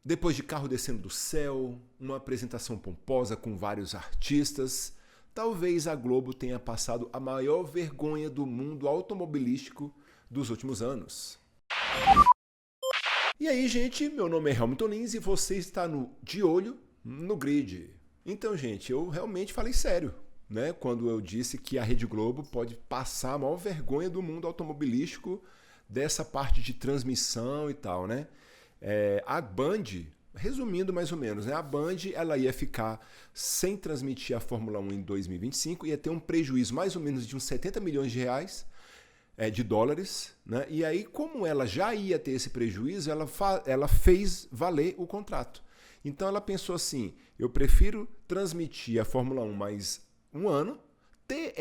Depois de carro descendo do céu, uma apresentação pomposa com vários artistas, talvez a Globo tenha passado a maior vergonha do mundo automobilístico dos últimos anos. E aí, gente, meu nome é Hamilton Lins e você está De Olho no Grid. Então, gente, eu realmente falei sério, né? Quando eu disse que a Rede Globo pode passar a maior vergonha do mundo automobilístico dessa parte de transmissão e tal, né? A Band, resumindo mais ou menos, né? A Band ela ia ficar sem transmitir a Fórmula 1 em 2025, ia ter um prejuízo mais ou menos de uns 70 milhões de reais, de dólares, né? E aí, como ela já ia ter esse prejuízo, ela fez valer o contrato. Então ela pensou assim, eu prefiro transmitir a Fórmula 1 mais um ano, ter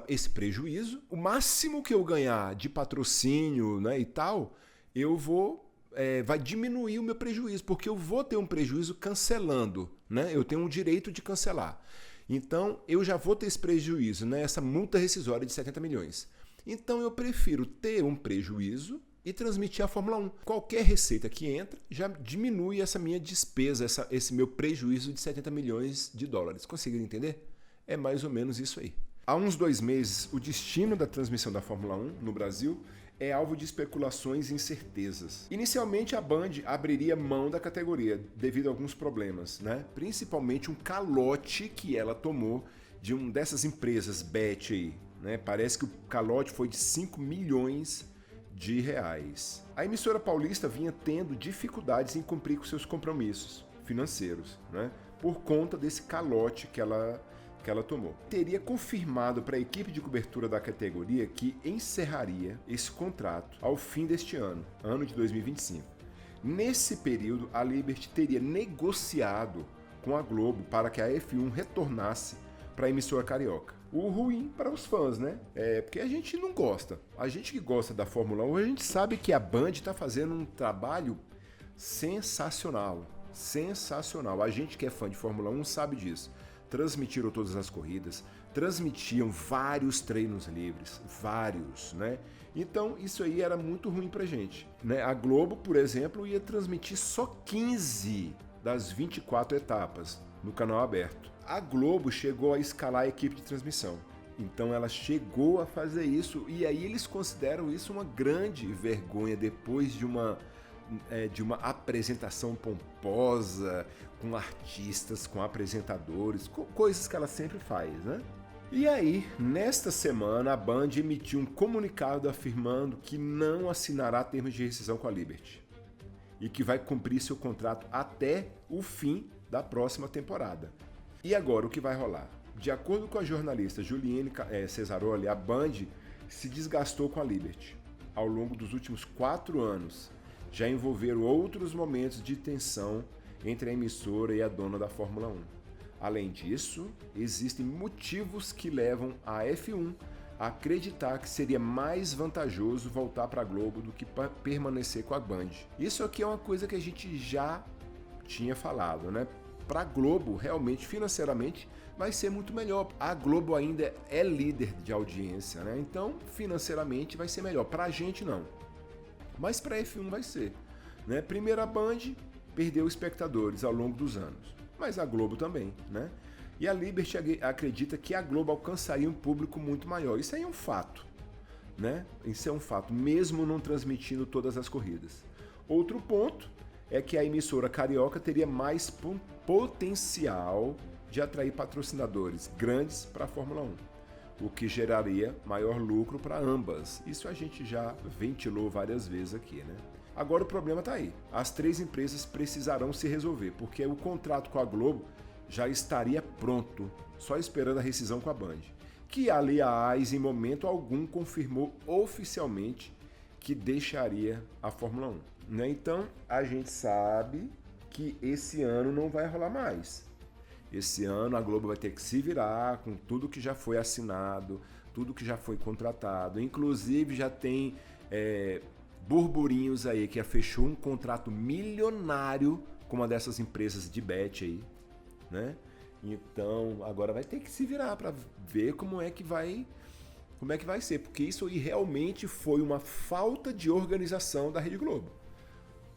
esse prejuízo, o máximo que eu ganhar de patrocínio, né, e tal, vai diminuir o meu prejuízo, porque eu vou ter um prejuízo cancelando, né? Eu tenho um direito de cancelar. Então eu já vou ter esse prejuízo, né? Essa multa rescisória de 70 milhões. Então eu prefiro ter um prejuízo e transmitir a Fórmula 1. Qualquer receita que entra já diminui essa minha despesa, esse meu prejuízo de 70 milhões de dólares. Conseguiram entender? É mais ou menos isso aí. Há uns 2 meses, o destino da transmissão da Fórmula 1 no Brasil é alvo de especulações e incertezas. Inicialmente, a Band abriria mão da categoria devido a alguns problemas, né? Principalmente um calote que ela tomou de dessas empresas Bet aí, né? Parece que o calote foi de 5 milhões de reais. A emissora paulista vinha tendo dificuldades em cumprir com seus compromissos financeiros, né? Por conta desse calote que ela tomou. Teria confirmado para a equipe de cobertura da categoria que encerraria esse contrato ao fim deste ano de 2025. Nesse período, a Liberty teria negociado com a Globo para que a F1 retornasse para a emissora carioca. O ruim para os fãs, né? Porque a gente não gosta. A gente que gosta da Fórmula 1, a gente sabe que a Band está fazendo um trabalho sensacional. Sensacional. A gente que é fã de Fórmula 1 sabe disso. Transmitiram todas as corridas, transmitiam vários treinos livres, vários, né? Então isso aí era muito ruim pra gente, né? A Globo, por exemplo, ia transmitir só 15 das 24 etapas no canal aberto. A Globo chegou a escalar a equipe de transmissão. Então ela chegou a fazer isso e aí eles consideram isso uma grande vergonha depois de uma apresentação pomposa, com artistas, com apresentadores, coisas que ela sempre faz, né? E aí, nesta semana, a Band emitiu um comunicado afirmando que não assinará termos de rescisão com a Liberty e que vai cumprir seu contrato até o fim da próxima temporada. E agora, o que vai rolar? De acordo com a jornalista Juliene Cesaroli, a Band se desgastou com a Liberty ao longo dos últimos 4 anos. Já envolveram outros momentos de tensão entre a emissora e a dona da Fórmula 1. Além disso, existem motivos que levam a F1 a acreditar que seria mais vantajoso voltar para a Globo do que permanecer com a Band. Isso aqui é uma coisa que a gente já tinha falado, né? Para a Globo, realmente, financeiramente, vai ser muito melhor. A Globo ainda é líder de audiência, né? Então, financeiramente, vai ser melhor. Para a gente, não. Mas para a F1 vai ser, né? Primeiro a Band perdeu espectadores ao longo dos anos, mas a Globo também, né? E a Liberty acredita que a Globo alcançaria um público muito maior. Isso aí é um fato, né? Isso é um fato, mesmo não transmitindo todas as corridas. Outro ponto é que a emissora carioca teria mais potencial de atrair patrocinadores grandes para a Fórmula 1. O que geraria maior lucro para ambas. Isso a gente já ventilou várias vezes aqui, né? Agora o problema está aí. As 3 empresas precisarão se resolver, porque o contrato com a Globo já estaria pronto, só esperando a rescisão com a Band, que aliás, em momento algum, confirmou oficialmente que deixaria a Fórmula 1. Né? Então, a gente sabe que esse ano não vai rolar mais. Esse ano a Globo vai ter que se virar com tudo que já foi assinado, tudo que já foi contratado. Inclusive já tem burburinhos aí que já fechou um contrato milionário com uma dessas empresas de bet aí, né? Então agora vai ter que se virar para ver como é que vai ser, porque isso aí realmente foi uma falta de organização da Rede Globo.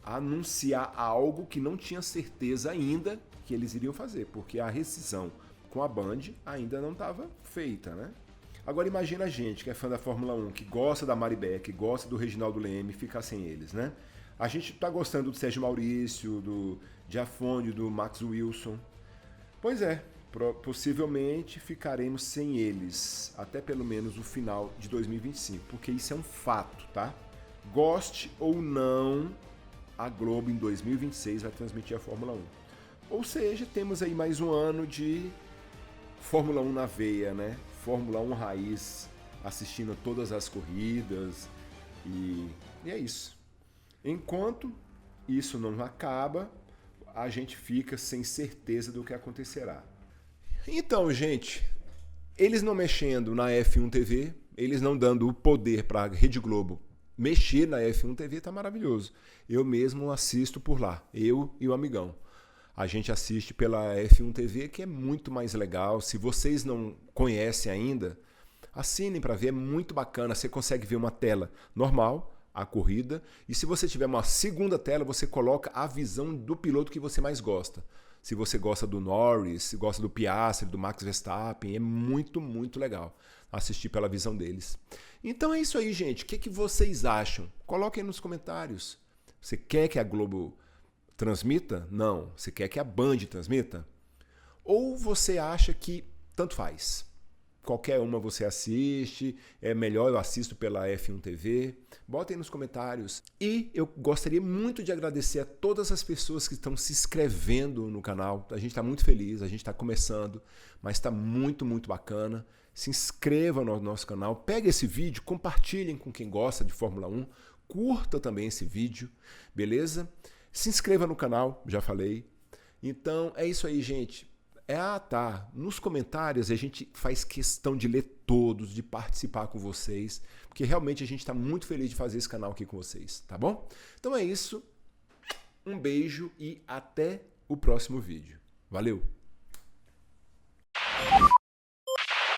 anunciar algo que não tinha certeza ainda que eles iriam fazer, porque a rescisão com a Band ainda não estava feita, né? Agora imagina a gente que é fã da Fórmula 1, que gosta da Mari Beck, gosta do Reginaldo Leme, ficar sem eles, né? A gente tá gostando do Sérgio Maurício, do Giafone, do Max Wilson. Pois é, possivelmente ficaremos sem eles até pelo menos o final de 2025, porque isso é um fato, tá? Goste ou não, a Globo em 2026 vai transmitir a Fórmula 1. Ou seja, temos aí mais um ano de Fórmula 1 na veia, né? Fórmula 1 raiz, assistindo todas as corridas e é isso. Enquanto isso não acaba, a gente fica sem certeza do que acontecerá. Então, gente, eles não mexendo na F1 TV, eles não dando o poder para a Rede Globo mexer na F1 TV, tá maravilhoso. Eu mesmo assisto por lá, eu e o amigão. A gente assiste pela F1 TV, que é muito mais legal. Se vocês não conhecem ainda, assinem para ver, é muito bacana. Você consegue ver uma tela normal, a corrida, e se você tiver uma segunda tela, você coloca a visão do piloto que você mais gosta. Se você gosta do Norris, se gosta do Piastri, do Max Verstappen, é muito, muito legal assistir pela visão deles. Então é isso aí, gente. O que vocês acham? Coloquem nos comentários. Você quer que a Globo transmita? Não. Você quer que a Band transmita? Ou você acha que tanto faz? Qualquer uma você assiste, é melhor eu assisto pela F1 TV. Botem nos comentários. E eu gostaria muito de agradecer a todas as pessoas que estão se inscrevendo no canal. A gente está muito feliz, a gente está começando, mas está muito, muito bacana. Se inscreva no nosso canal, pegue esse vídeo, compartilhem com quem gosta de Fórmula 1, curta também esse vídeo, beleza? Se inscreva no canal, já falei. Então é isso aí, gente. Tá. Nos comentários a gente faz questão de ler todos, de participar com vocês, porque realmente a gente está muito feliz de fazer esse canal aqui com vocês, tá bom? Então é isso. Um beijo e até o próximo vídeo. Valeu!